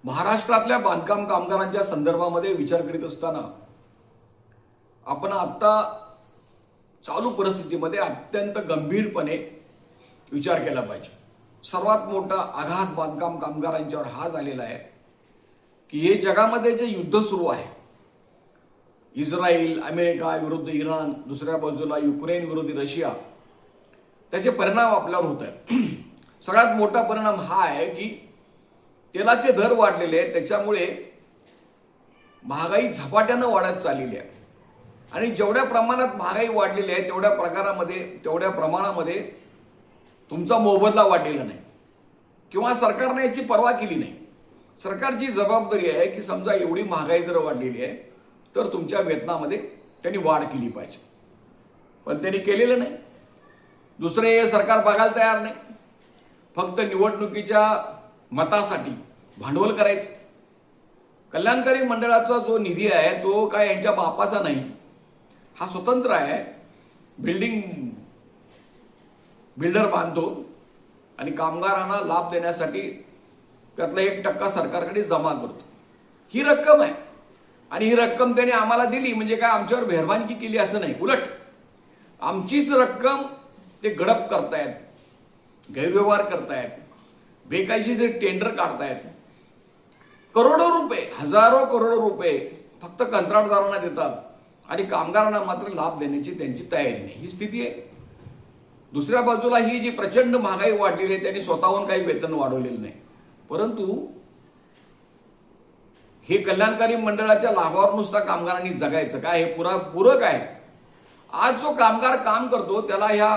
महाराष्ट्रातल्या बांधकाम कामगारांच्या संदर्भामध्ये विचार करीत असताना आपण आता चालू परिस्थितीमध्ये अत्यंत गंभीरपणे विचार केला पाहिजे। सर्वात मोठा आघात बांधकाम कामगारांच्यावर हा झालेला आहे की हे जगामध्ये जे युद्ध सुरू आहे, इस्रायल अमेरिका विरुद्ध इराण, दुसऱ्या बाजूला युक्रेन विरुद्ध रशिया, त्याचे परिणाम आपल्यावर होत आहेत। सगळ्यात मोठा परिणाम हा आहे की तेलाचे दर वाढलेले आहेत, त्याच्यामुळे महागाई झपाट्यानं वाढत चाललेली आहे आणि जेवढ्या प्रमाणात महागाई वाढलेली आहे तेवढ्या प्रमाणामध्ये तुमचा मोबदला वाढलेला नाही किंवा सरकारने याची पर्वा केली नाही। सरकारची जबाबदारी आहे की समजा एवढी महागाई जर वाढलेली आहे तर तुमच्या वेतनामध्ये त्यांनी वाढ केली पाहिजे, पण त्यांनी केलेलं नाही। दुसरे सरकार बघायला तयार नाही, फक्त निवडणुकीच्या मतासाठी भांडवल करायचं। कल्याणकारी मंडळाचा जो निधी आहे तो काय यांच्या बापाचा नाही, हा स्वतंत्र आहे। बिल्डर बांधतो आणि कामगारांना लाभ देण्यासाठी त्यातला 1% सरकारकडे जमा करतो। ही रक्कम आहे आणि ही रक्कम त्याने आम्हाला दिली म्हणजे काय आमच्यावर मेहरबानी केली असं नाही, उलट आमचीच रक्कम ते गडप करतायत, गैरव्यवहार करतायत, बेकायदेशीर टेंडर काढतायत। करोडो रुपये, हजारो करोडो रुपये फक्त कंत्राटदारांना देतात आणि कामगारांना मात्र लाभ देण्याची त्यांची तयारी नाही, ही स्थिती आहे। दुसऱ्या बाजूला ही जी प्रचंड महागाई वाढलेली आहे त्यांनी स्वतःहून काही वेतन वाढवलेलं नाही, परंतु हे कल्याणकारी मंडळाच्या लाभावर नुसता कामगारांनी जगायचं काय, हे पूरक आहे। आज जो कामगार काम करतो त्याला ह्या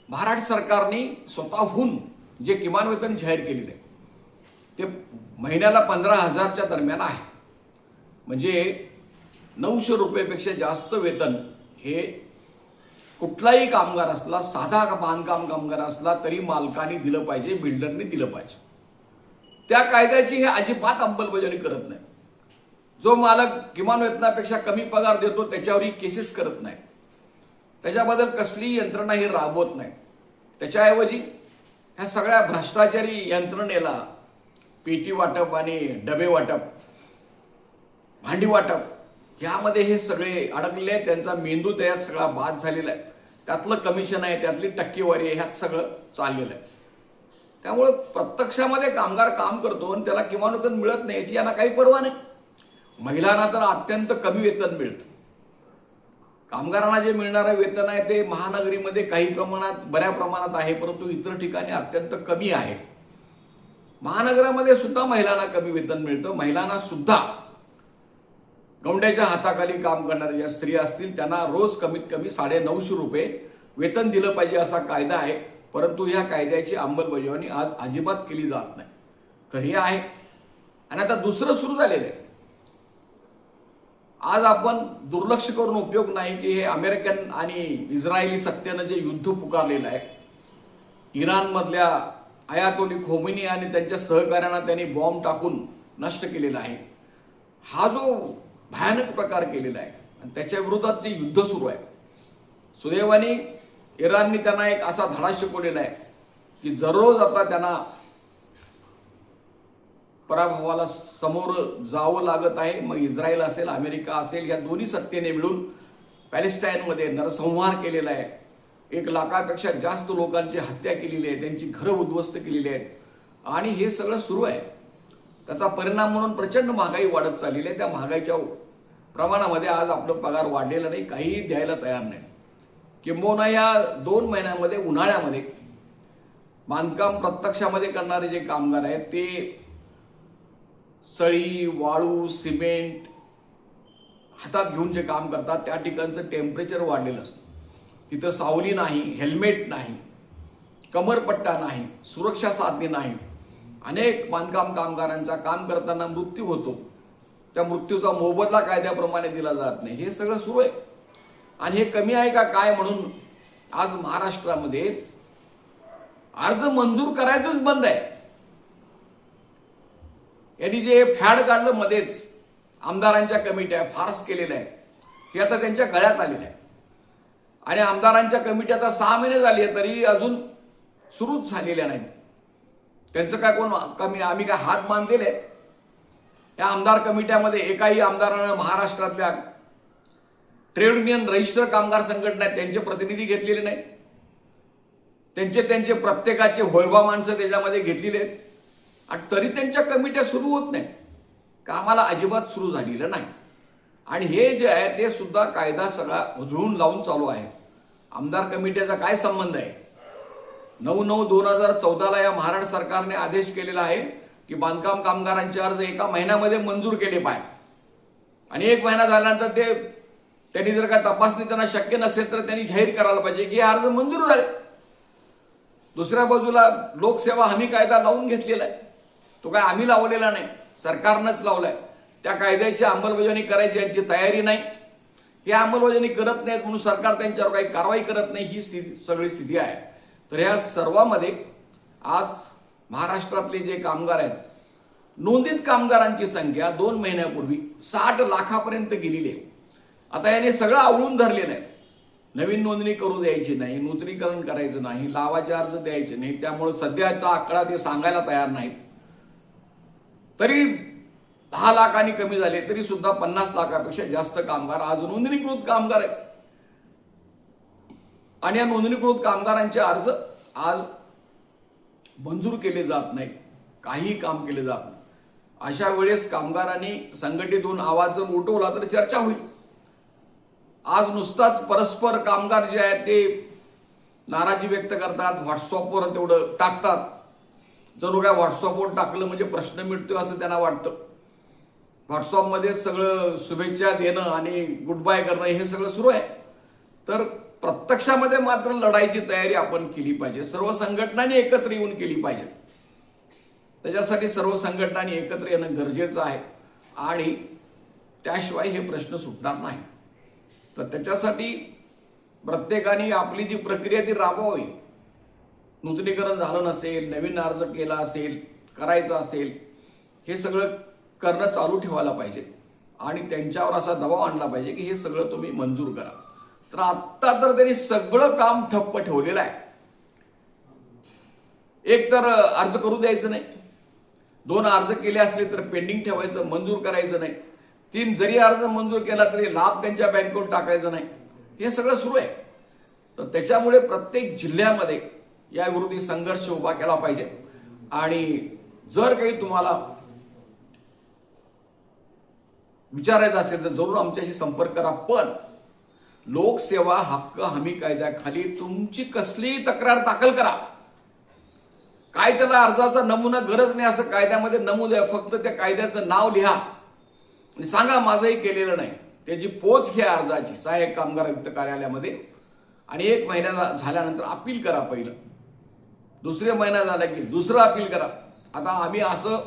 महाराष्ट्र सरकारने स्वतःहून जे किमान वेतन जाहीर केलेले आहे ते महिन्याला 15,000च्या दरम्यान आहे, म्हणजे 900 रुपयेपेक्षा जास्त वेतन हे कुठलाही कामगार असला, साधा बांधकाम कामगार असला तरी मालकाने दिलं पाहिजे, बिल्डरने दिलं पाहिजे। त्या कायद्याची हे अजिबात अंमलबजावणी करत नाही। जो मालक किमान वेतनापेक्षा कमी पगार देतो त्याच्यावरही केसेस करत नाही, त्याच्याबद्दल कसली यंत्रणा ही राबवत नाही। त्याच्याऐवजी ह्या सगळ्या भ्रष्टाचारी यंत्रणेला पेटी वाटप आणि डबे वाटप, भांडी वाटप यामध्ये हे सगळे अडकले आहेत। त्यांचा मेंदू त्यात सगळा बाद झालेला आहे, त्यातलं कमिशन आहे, त्यातली टक्केवारी आहे, ह्यात सगळं चाललेलं आहे। त्यामुळे प्रत्यक्षामध्ये कामगार काम करतो आणि त्याला किमान वेतन मिळत नाही याची यांना काही पर्वा नाही। महिलांना तर अत्यंत कमी वेतन मिळतं। कामगारांना जे मिळणारं वेतन आहे ते महानगरीमध्ये काही प्रमाणात, बऱ्या प्रमाणात आहे, परंतु इतर ठिकाणी अत्यंत कमी आहे। महानगरामध्ये सुद्धा महिलांना कमी वेतन मिळतं। महिलांना सुद्धा गौंड्याच्या हाताखाली काम करणाऱ्या ज्या स्त्रिया असतील त्यांना रोज कमीत कमी 950 रुपये वेतन दिलं पाहिजे असा कायदा आहे, परंतु ह्या कायद्याची अंमलबजावणी आज अजिबात केली जात नाही। तर हे आहे आणि आता दुसरं सुरू झालेलं आहे। आज आपण दुर्लक्ष करून उपयोग नाही की हे अमेरिकन आणि इस्रायली सत्तेनं जे युद्ध पुकारलेलं आहे, इराणमधल्या आयातोली खोमेनी आणि त्यांच्या सहकाऱ्यांना त्यांनी बॉम्ब टाकून नष्ट केलेला आहे। हा जो भयानक प्रकार केलेला आहे आणि त्याच्या विरोधात जे युद्ध सुरू आहे, सुदैवाने इराणने त्यांना एक असा धडा शिकवलेला आहे की दररोज आता त्यांना पराभवाला समोर जावं लागत आहे। मग इस्रायल असेल, अमेरिका असेल, या दोन्ही सत्तेने मिळून पॅलेस्टाईनमध्ये नरसंहार केलेला आहे। 1 लाखापेक्षा जास्त लोकांची हत्या केलेली आहे, त्यांची घरं उद्ध्वस्त केलेली आहेत आणि हे सगळं सुरू आहे। त्याचा परिणाम म्हणून प्रचंड महागाई वाढत चाललेली आहे। त्या महागाईच्या प्रमाणामध्ये आज आपलं पगार वाढलेला नाही, काहीही द्यायला तयार नाही। किंबहुना या 2 महिन्यांमध्ये उन्हाळ्यामध्ये बांधकाम प्रत्यक्षामध्ये करणारे जे कामगार आहेत ते सळी, वाळू, सिमेंट हातात घेऊन जे काम करतात त्या ठिकाणचं टेम्परेचर वाढलेलं असतं। तिथं सावली नाही, हेल्मेट नाही, कमरपट्टा नाही, सुरक्षा साधने नाही। अनेक बांधकाम कामगारांचा काम करताना मृत्यू होतो, त्या मृत्यूचा मोबदला कायद्याप्रमाणे दिला जात नाही। हे सगळं सुरू आहे आणि हे कमी आहे का काय म्हणून आज महाराष्ट्रामध्ये अर्ज मंजूर करायचंच बंद आहे। यांनी जे फॅड काढलं मध्येच आमदारांच्या कमिट्या फार्स केलेल्या आहे, हे आता त्यांच्या गळ्यात आलेलं आहे आणि आमदारांच्या कमिट्या आता 6 महिने झाली तरी अजून सुरूच झालेल्या नाहीत। त्यांचं काय कोण कमी, आम्ही काय हात बांधलेले आहेत? या आमदार कमिट्यामध्ये एकाही आमदारानं महाराष्ट्रातल्या ट्रेड युनियन रजिस्टर कामगार संघटना आहेत त्यांचे प्रतिनिधी घेतलेले नाहीत. त्यांचे प्रत्येकाचे होयबा माणसं त्याच्यामध्ये घेतलेले आहेत आणि तरी त्यांच्या कमिट्या सुरू होत नाही. कामाला अजिबात सुरू झालेलं नाही. आणि हे जे आहे ते सुद्धा कायदा सगळा उधळून लावून चालू आहे. आमदार कमिटीचा काय संबंध आहे? 9/9/2014 या महाराष्ट्र सरकारने आदेश केलेला आहे की बांधकाम कामगारांचे अर्ज एका महिन्यामध्ये मंजूर केले पाहिजे. आणि 1 महिना झाल्यानंतर त्यांनी जर का तपासणी त्यांना शक्य नसेल तर त्यांनी जाहीर करायला पाहिजे की हे अर्ज मंजूर झाले. दुसऱ्या बाजूला लोकसेवा हमी कायदा लावून घेतलेला आहे. तो काय आम्ही लावलेला नाही, सरकारनंच लावलाय. त्या कायद्याची अंमलबजावणी करायची यांची तयारी नाही. हे अंमलबजावणी करत नाहीत म्हणून सरकार त्यांच्यावर काही कारवाई करत नाही, ही सगळी स्थिती आहे. तर या सर्वांमध्ये आज महाराष्ट्रातले जे कामगार आहेत, नोंदित कामगारांची संख्या 2 महिन्यापूर्वी 60 लाखापर्यंत गेलेली आहे. आता याने सगळं आवळून धरलेलं आहे. नवीन नोंदणी करू द्यायची नाही, नूतनीकरण करायचं नाही, लावाचे अर्ज द्यायचे नाही. त्यामुळे सध्याचा आकडा ते सांगायला तयार नाहीत. तरी 10 लाखांनी कमी झाले तरी सुद्धा 50 लाखापेक्षा जास्त कामगार आज नोंदणीकृत कामगार आहेत. आणि या नोंदणीकृत कामगारांचे अर्ज आज मंजूर केले जात नाहीत, काही काम केले जात नाही. अशा वेळेस कामगारांनी संघटित होऊन आवाज जर उठवला तर चर्चा होईल. आज नुसताच परस्पर कामगार जे आहेत ते नाराजी व्यक्त करतात, व्हॉट्सअपवर तेवढं टाकतात. जणू काय व्हॉट्सअपवर टाकलं म्हणजे प्रश्न मिटतोय असं त्यांना वाटतं. व्हॉट्सअपमध्ये सगळं शुभेच्छा देणं आणि गुड बाय करणं हे सगळं सुरू आहे. तर प्रत्यक्षामध्ये मात्र लढाईची तयारी आपण केली पाहिजे. सर्व संघटनांनी एकत्र येऊन केली पाहिजे. त्याच्यासाठी सर्व संघटनांनी एकत्र येणं गरजेचं आहे आणि त्याशिवाय हे प्रश्न सुटणार नाही. तर त्याच्यासाठी प्रत्येकाने आपली जी प्रक्रिया ती राबवावी. नूतनीकरण झालं नसेल, नवीन अर्ज केला असेल, करायचं असेल, हे सगळं करणं चालू ठेवायला पाहिजे आणि त्यांच्यावर असा दबाव आणला पाहिजे की हे सगळं तुम्ही मंजूर करा. तर आत्ता तर त्यांनी सगळं काम ठप्प ठेवलेलं आहे. एक तर अर्ज करू द्यायचं नाही, 2 अर्ज केले असले तर पेंडिंग ठेवायचं, मंजूर करायचं नाही, 3 जरी अर्ज मंजूर केला तरी लाभ त्यांच्या बँकेवर टाकायचं नाही. हे सगळं सुरू आहे. तर त्याच्यामुळे प्रत्येक जिल्ह्यामध्ये याविरोधी संघर्ष उभा केला पाहिजे. आणि जर काही तुम्हाला विचारायचं असेल तर जरूर आमच्याशी संपर्क करा. पण लोकसेवा हक्क हमी कायद्याखाली तुमची कसलीही तक्रार दाखल करा. काय त्याला अर्जाचा नमुना गरज नाही असं कायद्यामध्ये नमूद आहे. फक्त त्या कायद्याचं नाव लिहा आणि सांगा माझंही केलेलं नाही. त्याची पोच घ्या अर्जाची सहाय्यक कामगार आयुक्त कार्यालयामध्ये आणि 1 महिना झाल्यानंतर अपील करा. पहिलं, दुसरे महिना झाला की दुसरं अपील करा. आता आम्ही असं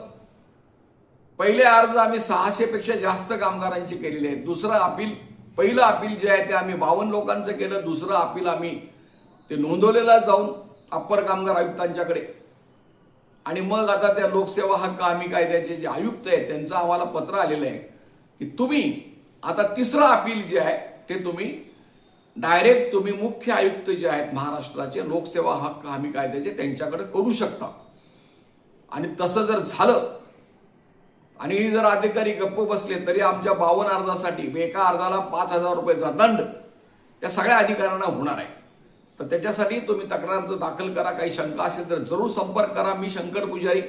पहिले अर्ज आम्ही 600 पेक्षा जास्त कामगारांची केलेले आहेत. दुसरं अपील, पहिलं अपील जे आहे ते आम्ही 52 लोकांचं केलं. दुसरं अपील आम्ही ते नोंदवलेलं जाऊन अप्पर कामगार आयुक्तांच्याकडे. आणि मग आता त्या लोकसेवा हक्क हमी कायद्याचे जे आयुक्त आहेत त्यांचं आम्हाला पत्र आलेलं आहे की तुम्ही आता तिसरं अपील जे आहे ते तुम्ही डायरेक्ट तुम्ही मुख्य आयुक्त जे आहेत महाराष्ट्राचे लोकसेवा हक्क हमी कायद्याचे त्यांच्याकडे करू शकता. आणि तसं जर झालं आणि जर अधिकारी गप्प बसले तरी आमच्या 52 अर्जासाठी एका अर्जाला 5,000 रुपयाचा दंड त्या सगळ्या अधिकाऱ्यांना होणार आहे. तर त्याच्यासाठी तुम्ही तक्रार दाखल करा. काही शंका असेल तर जरूर संपर्क करा. मी शंकर पुजारी,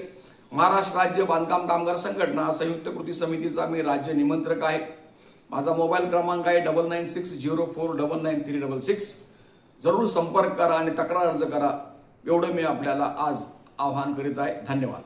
महाराष्ट्र राज्य बांधकाम कामगार संघटना संयुक्त कृती समितीचा मी राज्य निमंत्रक आहे. माझा मोबाईल क्रमांक आहे 9960499366. जरूर संपर्क करा आणि तक्रार अर्ज करा. एवढं मी आपल्याला आज आवाहन करीत आहे. धन्यवाद.